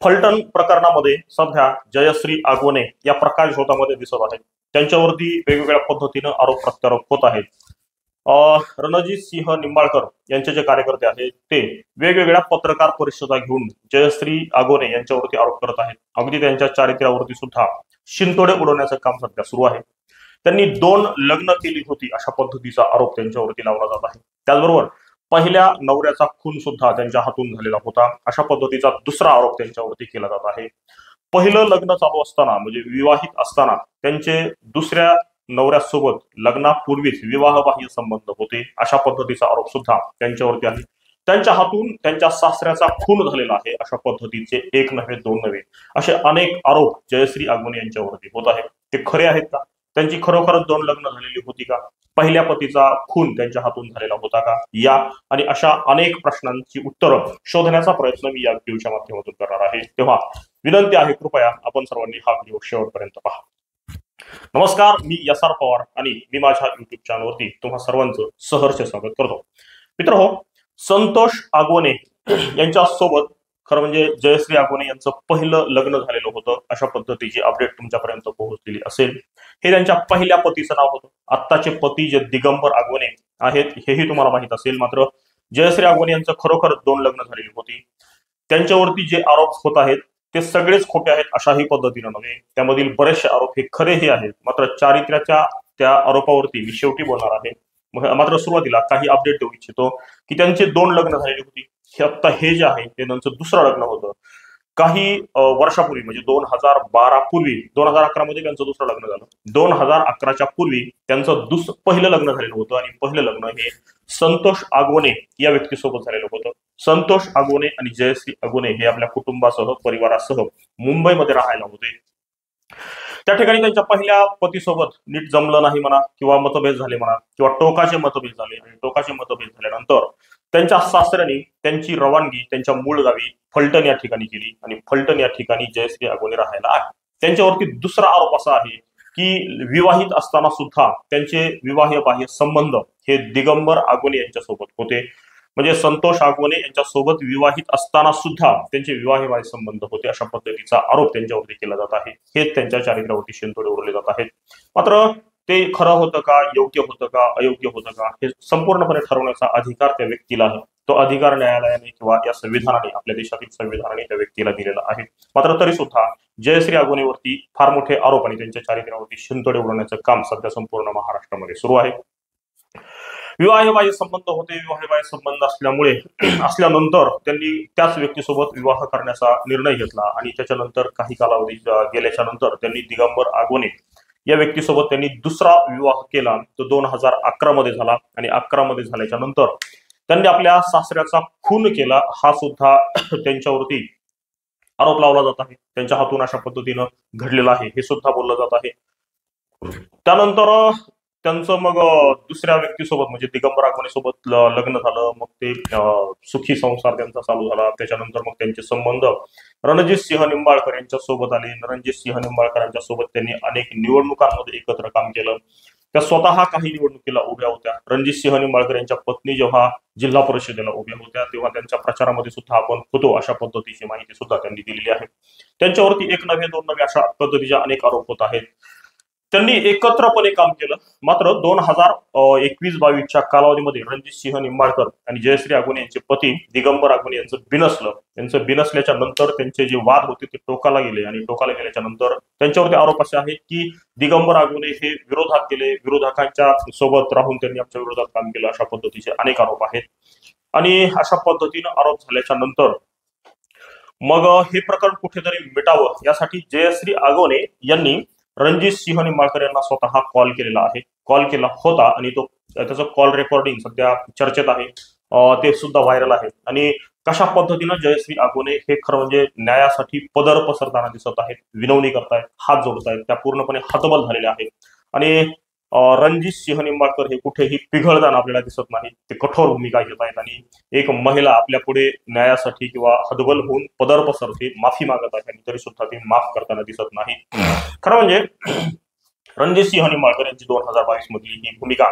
फलटण प्रकरणामध्ये सध्या जयश्री आगवणे या प्रकाश झोतामध्ये दिसत आहेत. त्यांच्यावरती वेगवेगळ्या पद्धतीनं आरोप प्रत्यारोप होत आहेत. रणजित सिंह निंबाळकर यांचे जे कार्यकर्ते आहेत ते वेगवेगळ्या पत्रकार परिषदा घेऊन जयश्री आगवणे यांच्यावरती आरोप करत आहेत. अगदी त्यांच्या चारित्र्यावरती सुद्धा शिंतोडे उडवण्याचं काम सध्या सुरू आहे. त्यांनी 2 लग्न केली होती अशा पद्धतीचा आरोप त्यांच्यावरती लावला जात आहे. त्याचबरोबर पहिल्या नवऱ्याचा खून सुद्धा त्यांच्या हातून झालेला होता अशा पद्धतीचा दुसरा आरोप त्यांच्यावरती केला जात आहे. पहिलं लग्न चालू असताना म्हणजे विवाहित असताना त्यांचे दुसऱ्या नवऱ्यासोबत लग्नापूर्वीच विवाहबाह्य संबंध होते अशा पद्धतीचा आरोप सुद्धा त्यांच्यावरती आहे. त्यांच्या हातून त्यांच्या सासऱ्याचा खून झालेला आहे अशा पद्धतीचे 1 नव्हे 2 नव्हे असे अनेक आरोप जयश्री आगवणे यांच्यावरती होत आहेत. ते खरे आहेत का? त्यांची खरोखरच 2 लग्न झालेली होती का? पहिल्या पतीचा खून त्यांच्या हातून झालेला होता का? या आणि अशा अनेक प्रश्नांची उत्तरं शोधण्याचा प्रयत्न मी या व्हिडिओच्या माध्यमातून करणार आहे. तेव्हा विनंती आहे, कृपया आपण सर्वांनी हा व्हिडिओ शेवटपर्यंत पहा. नमस्कार, मी एस.आर. पवार आणि मी माझ्या युट्यूब चॅनलवरती तुम्हा सर्वांचं सहर्ष स्वागत करतो. मित्रहो, संतोष आगवणे यांच्या सोबत खरं म्हणजे जयश्री आगवणे यांचं पहिलं लग्न झालेलं होतं अशा पद्धतीची अपडेट तुमच्यापर्यंत पोहोचलेली असेल. हे त्यांच्या पहिल्या पतीचं नाव होतं. आत्ताचे पती जे दिगंबर आगवणे आहेत हेही तुम्हाला माहित असेल. मात्र जयश्री आगवणे यांचं खरोखर 2 लग्न झालेली होती. त्यांच्यावरती जे आरोप होत आहेत ते सगळेच खोटे आहेत अशाही पद्धतीनं नव्हे, त्यामधील बरेचसे आरोप हे खरेही आहेत. मात्र चारित्र्याच्या त्या आरोपावरती मी शेवटी बोलणार आहे. मात्र सुरुवातीला काही अपडेट देऊ इच्छितो की त्यांचे 2 लग्न झालेली होती. आता हे जे आहे ते त्यांचं दुसरं लग्न होतं. काही वर्षापूर्वी म्हणजे 2012 पूर्वी 2011 मध्ये त्यांचं दुसरं लग्न झालं. 2011च्या पूर्वी त्यांचं पहिलं लग्न झालेलं होतं आणि पहिलं लग्न हे संतोष आगवणे या व्यक्तीसोबत झालेलं होतं. संतोष आगवणे आणि जयश्री आगवणे हे आपल्या कुटुंबासह परिवारासह मुंबईमध्ये राहायला होते. त्या ठिकाणी त्यांच्या पहिल्या पतीसोबत नीट जमलं नाही म्हणा किंवा मतभेद झाले म्हणा किंवा टोकाचे मतभेद झाले आणि टोकाचे मतभेद झाल्यानंतर त्यांच्या सासऱ्यांनी त्यांची रवानगी त्यांच्या मूळ गावी फलटण या ठिकाणी केली आणि फलटण या ठिकाणी जयश्री आगवणे राहायला आहे. त्यांच्यावरती दुसरा आरोप असा आहे की विवाहित असताना सुद्धा त्यांचे विवाहबाह्य संबंध हे दिगंबर आगवणे यांच्यासोबत होते. म्हणजे संतोष आगवणे यांच्यासोबत विवाहित असताना सुद्धा त्यांचे विवाहबाह्य संबंध होते अशा पद्धतीचा आरोप त्यांच्यावरती केला जात आहे. हे त्यांच्या चारित्र्यावरती शिंतोडे उडवले जात आहेत. मात्र ते खरं होतं का, योग्य होतं का, अयोग्य होतं का हे संपूर्णपणे ठरवण्याचा अधिकार त्या व्यक्तीला आहे. तो अधिकार न्यायालयाने किंवा या संविधानाने, आपल्या देशातील संविधानाने त्या व्यक्तीला दिलेला आहे. मात्र तरी सुद्धा जयश्री आगवणेवरती फार मोठे आरोप आणि त्यांच्या चारित्र्यावरती शिंतोडे उडवण्याचं काम सध्या संपूर्ण महाराष्ट्रामध्ये सुरू आहे. विवाहबाह्य संबंध होते. विवाहबाह्य संबंध असल्यानंतर त्यांनी त्याच व्यक्तीसोबत विवाह करण्याचा निर्णय घेतला आणि त्याच्यानंतर काही कालावधी गेल्याच्या नंतर त्यांनी दिगंबर आगवणे या व्यक्तीसोबत त्यांनी दुसरा विवाह केला. तो 2011 मध्ये झाला आणि 11 मध्ये झाल्याच्या नंतर त्यांनी आपल्या सासऱ्याचा खून केला हा सुद्धा त्यांच्यावरती आरोप लावला जात आहे. त्यांच्या हातून अशा पद्धतीनं घडलेलं आहे हे सुद्धा बोललं जात आहे. त्यानंतर त्यांचं मग दुसऱ्या व्यक्तीसोबत म्हणजे दिगंबर आगवणे सोबत लग्न झालं. मग ते सुखी संसार त्यांचा चालू झाला. त्याच्यानंतर मग त्यांचे संबंध रणजित सिंह निंबाळकर यांच्या सोबत आले. रणजित सिंह निंबाळकर यांच्या सोबत त्यांनी अनेक निवडणुकांमध्ये एकत्र काम केलं. त्या स्वतः काही निवडणुकीला उभ्या होत्या. रणजित सिंह निंबाळकर यांच्या पत्नी जेव्हा जिल्हा परिषदेला उभ्या होत्या तेव्हा त्यांच्या प्रचारामध्ये सुद्धा आपण होतो अशा पद्धतीची माहिती सुद्धा त्यांनी दिलेली आहे. त्यांच्यावरती 1 नव्हे 2 नव्हे अशा पद्धतीचे अनेक आरोप होत आहेत. त्यांनी एकत्रपणे काम केलं. मात्र 2021-22च्या कालावधीमध्ये रणजित सिंह निंबाळकर आणि जयश्री आगवणे यांचे पती दिगंबर आगवणे यांचं बिनसलं. यांचं बिनसल्याच्या नंतर त्यांचे जे वाद होते ते टोकाला गेले आणि टोकाला गेल्याच्या नंतर त्यांच्यावरती आरोप असे आहेत की दिगंबर आगवणे हे विरोधात गेले, विरोधकांच्या सोबत राहून त्यांनी आमच्या विरोधात काम केलं अशा पद्धतीचे अनेक आरोप आहेत. आणि अशा पद्धतीनं आरोप झाल्याच्या नंतर मग हे प्रकरण कुठेतरी मिटावं यासाठी जयश्री आगवणे यांनी रणजित सिंह निंबाळकर यांना स्वतः कॉल केलेला आहे. कॉल केला होता आणि त्याचं कॉल रेकॉर्डिंग सध्या चर्चेत आहे. ते सुद्धा व्हायरल आहे. आणि कशा पद्धतीनं जयश्री आगवणे हे खरं म्हणजे न्यायासाठी पदर पसरताना दिसत आहेत, विनवणी करतायत, हात जोडतायत, त्या पूर्णपणे हतबल झालेल्या आहेत. आणि रणजित सिंह निंबाळकर हे कुठेही पिघळताना आपल्याला दिसत नाही. ते कठोर भूमिका घेत आहेत आणि एक महिला आपल्या पुढे न्यायासाठी किंवा हतबल होऊन पदर पसरते, माफी मागत आहे आणि तरी सुद्धा ती माफ करताना दिसत नाही. खरं म्हणजे रणजित सिंह निंबाळकर यांची 2022 मधली ही भूमिका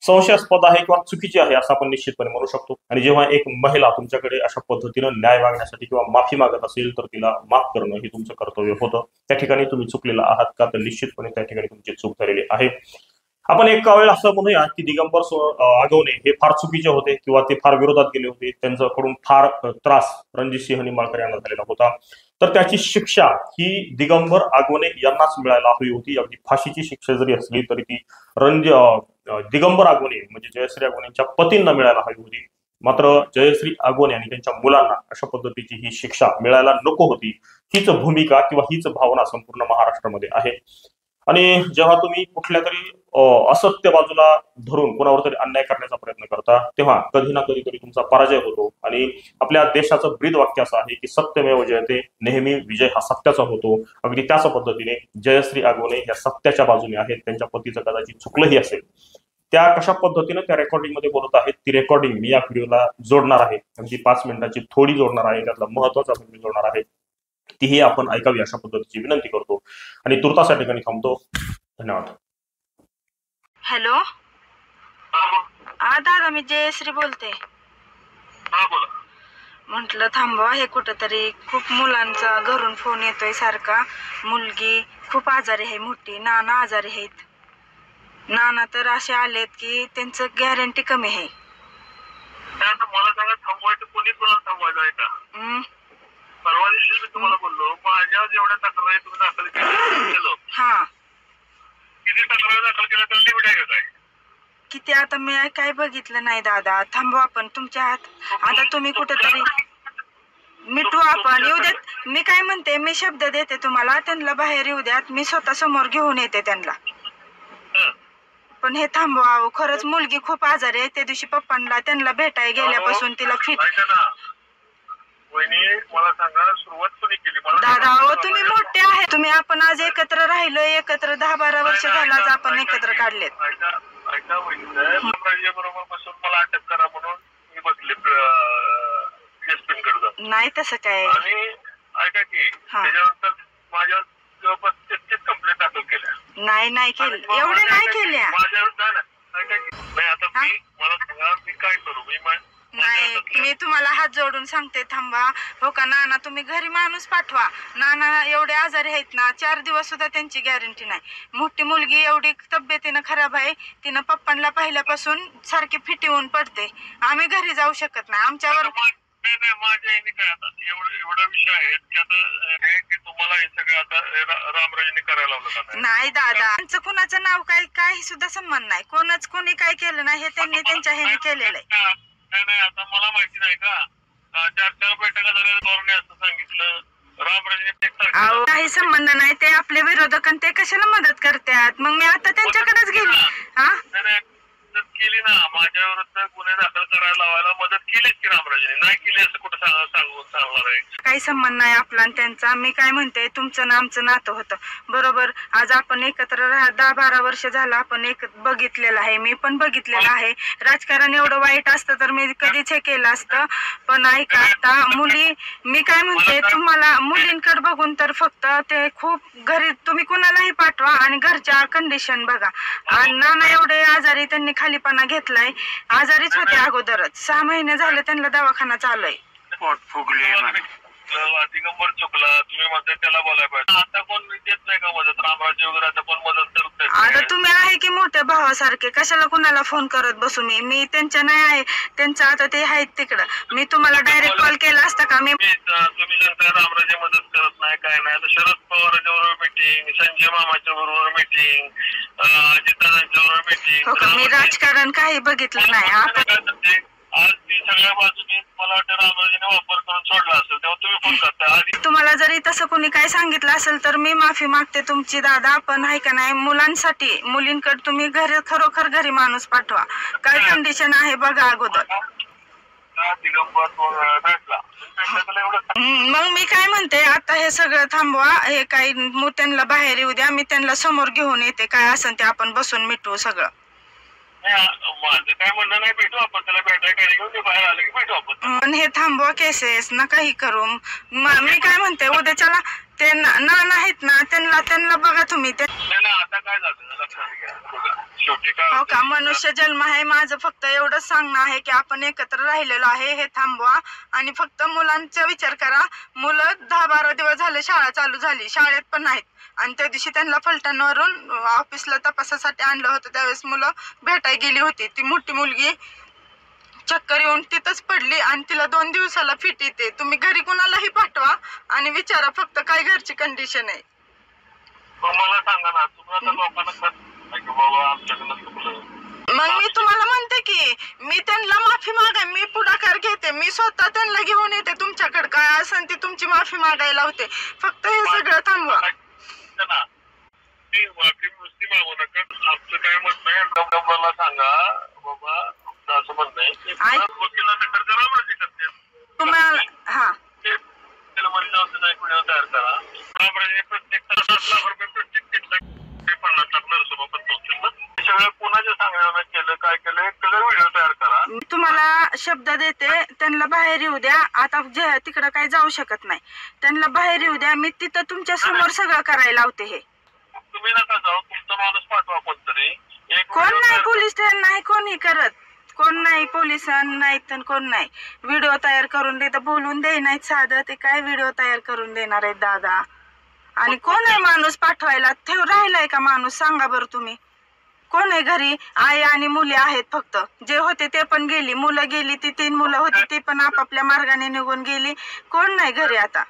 संशयास्पद आहे किंवा चुकीची आहे असं आपण निश्चितपणे म्हणू शकतो. आणि जेव्हा एक महिला तुमच्याकडे अशा पद्धतीनं न्याय मागण्यासाठी किंवा माफी मागत असेल तर तिला माफ करणं हे तुमचं कर्तव्य होतं. त्या ठिकाणी तुम्ही चुकलेला आहात का, तर निश्चितपणे त्या ठिकाणी तुमची चूक झालेली आहे. आपण एक वेळ असं म्हणूया की दिगंबर आगवणे हे फार चुकीचे होते किंवा ते फार विरोधात गेले होते, त्यांच्याकडून फार त्रास रणजितसिंह निंबाळकर यांना झालेला होता. तर त्याची शिक्षा ही दिगंबर आगवणे यांनाच मिळायला हवी होती. अगदी फाशीची शिक्षा जरी असली तरी ती दिगंबर आगवणे म्हणजे जयश्री आगवणेंच्या पतींना मिळायला हवी होती. मात्र जयश्री आगवणे आणि त्यांच्या मुलांना अशा पद्धतीची ही शिक्षा मिळायला नको होती. हीच भूमिका किंवा हीच भावना संपूर्ण महाराष्ट्रामध्ये आहे. आणि जेव्हा तुम्ही कुठल्या तरी असत्य बाजूला धरून कोणावर तरी अन्याय करण्याचा प्रयत्न करता तेव्हा कधी ना कधीतरी तुमचा पराजय होतो. आणि आपल्या देशाचं ब्रीद वाक्य असं आहे की सत्यमेव जयते, नेहमी विजय हा सत्याचा होतो. अगदी त्याच पद्धतीने जयश्री आगवणे या सत्याच्या बाजूने आहेत. त्यांच्या पतीचं कदाचित चुकलंही असेल. त्या कशा पद्धतीनं त्या रेकॉर्डिंग मध्ये बोलत आहेत ती रेकॉर्डिंग मी या व्हिडिओला जोडणार आहे. अगदी 5 मिनिटाची थोडी जोडणार आहे, त्यातला महत्वाचा मी जोडणार आहे. तीही आपण ऐकावी अशा पद्धतीची विनंती करतो आणि तुर्तास या ठिकाणी थांबतो. धन्यवाद. हॅलो, हा दादा, मी जयश्री बोलते. म्हटलं थांबवा, हे कुठंतरी खूप मुलांचा घरून फोन येतोय सारखा. मुलगी खूप आजारी आहे, मोठी नाना आजारी आहेत. नाना तर असे आलेत की त्यांचं गॅरंटी कमी आहे. मला सांगा, थांबवायचं कोणी कोणाला थांबवायचं आहे का? परवा दिवशी मी तुम्हाला बोललो, माझ्या जेवढ्या तक्रारी तुम्ही दाखल केलं, हा, किती तक्रारी दाखल केल्या तर लिमिट आहे काय? किती आता मी काय बघितलं नाही दादा. थांबवा आपण, तुमच्या हात. आता तुम्ही कुठेतरी मिटू आपण, येऊ देत. मी काय म्हणते, मी शब्द देते तुम्हाला, त्यांना बाहेर येऊ द्यात, मी स्वतः समोर घेऊन येते त्यांना. पण हे थांबवा. खरंच मुलगी खूप आजारी आहे. त्या दिवशी पप्पांना त्यांना भेटाय गेल्यापासून तिला फिट. मला सांगा, सुरुवात कोणी केली? दादा तुम्ही मोठे आहे, तुम्ही आपण आज एकत्र राहिलो, एकत्र 10-12 वर्ष झालं आज आपण एकत्र काढलेत. ऐका बरोबर बसून मला अटक करा म्हणून मी बसले नाही तसं काय. आणि ऐका की त्याच्यानंतर माझ्या जवळपास 33 कंप्लेंट दाखल केल्या. नाही केलं, एवढे नाही केल्या. माझ्या ऐका की नाही, आता मला सांगा मी काय करू? नाही, मी तुम्हाला हात जोडून सांगते, थांबा. हो का नाना, तुम्ही घरी माणूस पाठवा. नाना एवढे आजारी आहेत ना, 4 दिवस सुद्धा त्यांची गॅरंटी नाही. मोठी मुलगी एवढी तब्येतीनं खराब आहे, तिनं पप्पांना पाहिल्यापासून सारखी फिट येऊन पडते. आम्ही घरी जाऊ शकत नाही. आमच्यावर माझ्या काय आता एवढा विषय आहे की आता तुम्हाला हे सगळं आता रामराजेने करायला लावलं. नाही दादा, त्यांचं कुणाचं नाव काही सुद्धा संबंध नाही. कोणी काय केलं नाही, हे त्यांनी त्यांच्या ह्याने केलेलं आहे. नाही, आता मला माहिती नाही का, 4 बैठका झाल्या धोरणे असं सांगितलं रामराजे. काही संबंध नाही, ते आपले विरोधक आणि ते कशाला मदत करतात. मग मी आता त्यांच्याकडेच गेली. हा, मदत केली ना, माझ्या विरुद्ध गुन्हे दाखल करायला लावायला मदत केलीच की रामराजेने. नाही केली असं कुठं सांगणार आहे? काही संबंध नाही आपला आणि त्यांचा. मी काय म्हणते, तुमचं ना आमचं नातं होतं बरोबर. आज आपण एकत्र 10-12 वर्ष झालं आपण एक बघितलेलं आहे, मी पण बघितलेलं आहे. राजकारण एवढं वाईट असतं तर मी कधीच हे केलं असतं. पण ऐका, आता मी काय म्हणते, तुम्हाला मुलींकडे बघून तर फक्त ते खूप घरी तुम्ही कुणालाही पाठवा आणि घरच्या कंडिशन बघा. आणि नाना एवढे आजारी, त्यांनी खालीपणा घेतलाय. आजारीच होते अगोदरच, 6 महिने झाले त्यांना दवाखाना चालू आहे. पोट फुगले, दिगंबर चुकला, तुम्ही म्हणता त्याला बोलायला पाहिजे. आता कोण देत नाही का मदत? रामराजे वगैरे आता कोण मदत करत? आता तुम्ही आहे की मोठ्या भावासारखे, कशाला कुणाला फोन करत बसू? मी त्यांच्या नाही आहे, त्यांचं आता ते आहेत तिकडं. मी तुम्हाला डायरेक्ट कॉल केला असता का? तुम्ही सांगता रामराजे मदत करत नाही, काय नाही. आता शरद पवारांच्या बरोबर मीटिंग, संजय मामाच्या बरोबर मीटिंग, अजितदादांच्या बरोबर मीटिंग. हो का, मी राजकारण काही बघितलं नाही. आज ती सगळ्या बाजूने मला वाटतं रामराजेने वापर करून सोडला असेल, तेव्हा तुम्ही फोन करता. तुम्हाला जरी तसं कोणी काय सांगितलं असेल तर मी माफी मागते तुमची दादा. पण आहे का नाही, मुलांसाठी मुलींकडे तुम्ही खरोखर घरी माणूस पाठवा. काय कंडिशन आहे बघा अगोदर. मग मी काय म्हणते, आता हे सगळं थांबवा. हे काही त्यांना बाहेर येऊ द्या, मी त्यांना समोर घेऊन येते. काय असेल ते आपण बसून मिटवू सगळं. माझं काय म्हणणं नाही, भेटू आपण. त्याला भेटायला काय घेऊन ते बाहेर आलं की भेटू आपण. पण हे थांबवा केसेस, ना काही करू. मी काय म्हणते, उद्याच्याला ते नाना आहेत ना, त्यांना बघा तुम्ही. ते नाही ना, आता काय झालं लक्षात घ्या बघा, शेवटी काय हो होतं, का, मनुष्य जन्म आहे. माझं फक्त एवढंच सांगणं आहे की आपण एकत्र राहिलेलो आहे हे थांबवा आणि फक्त मुलांचा विचार करा. मुलं 10-12 दिवस झाले शाळा चालू झाली, शाळेत पण नाहीत आणि त्या दिवशी त्यांना फलटणवरून ऑफिसला तपासासाठी आणलं होतं. त्यावेळेस मुलं भेटायला गेली होती. ती मोठी मुलगी चक्कर येऊन तिथंच पडली आणि तिला 2 दिवसाला फिट येते. तुम्ही घरी कुणालाही पाठवा आणि विचारा फक्त काय घरची कंडिशन आहे. मग मला सांगा ना, तुम्ही आता लोकांना कसं की बाबा आमच्याकडनं चुकलं. मग मी तुम्हाला म्हणते की मी त्यांना माफी मागाय, मी पुढाकार घेते, मी स्वतः त्यांना घेऊन येते तुमच्याकडे. काय असेल ती तुमची माफी मागायला होते. फक्त हे सगळं थांबवा. ना ती माफी नुसती मागू नका. आमचं काय म्हणणं आहे, डबडबाला सांगा बाबा, आमचं असं म्हणणं आहे की वकिला तक्रार करा ना, ते करते तुम्हाला. हा, त्याला मरीजावरचा एक व्हिडिओ तयार करा. प्रत्येक 10 लाख रुपये प्रत्येक 50 लाख नरसोबत पोहोचेल ना. सगळं कोणाच्या सांगण्यानं केलं, काय केलं, कलर व्हिडिओ तयार करा. मी तुम्हाला शब्द देते, त्यांना बाहेर येऊ द्या. आता जे तिकडं काही जाऊ शकत नाही, त्यांना बाहेर येऊ द्या. मी तिथं तुमच्या समोर सगळं करायला लावते. हे तुम्ही नका जाऊ, तुमचा माणूस पाठवा कोणतरी. कोण नाही, पोलीस नाही कोणी करत, कोण नाही, पोलिस नाही तर कोण नाही. व्हिडिओ तयार करून दे तर बोलून दे, नाही साधं ते काय व्हिडिओ तयार करून देणार आहेत दादा. आणि कोण आहे माणूस पाठवायला? ठेव राहिलाय का माणूस? सांगा बरं तुम्ही. कोण आहे घरी? आई आणि मुली आहेत फक्त. जे होते ते पण गेली, मुलं गेली, ती 3 मुलं होती ती पण आपापल्या मार्गाने निघून गेली. कोण नाही घरी आता.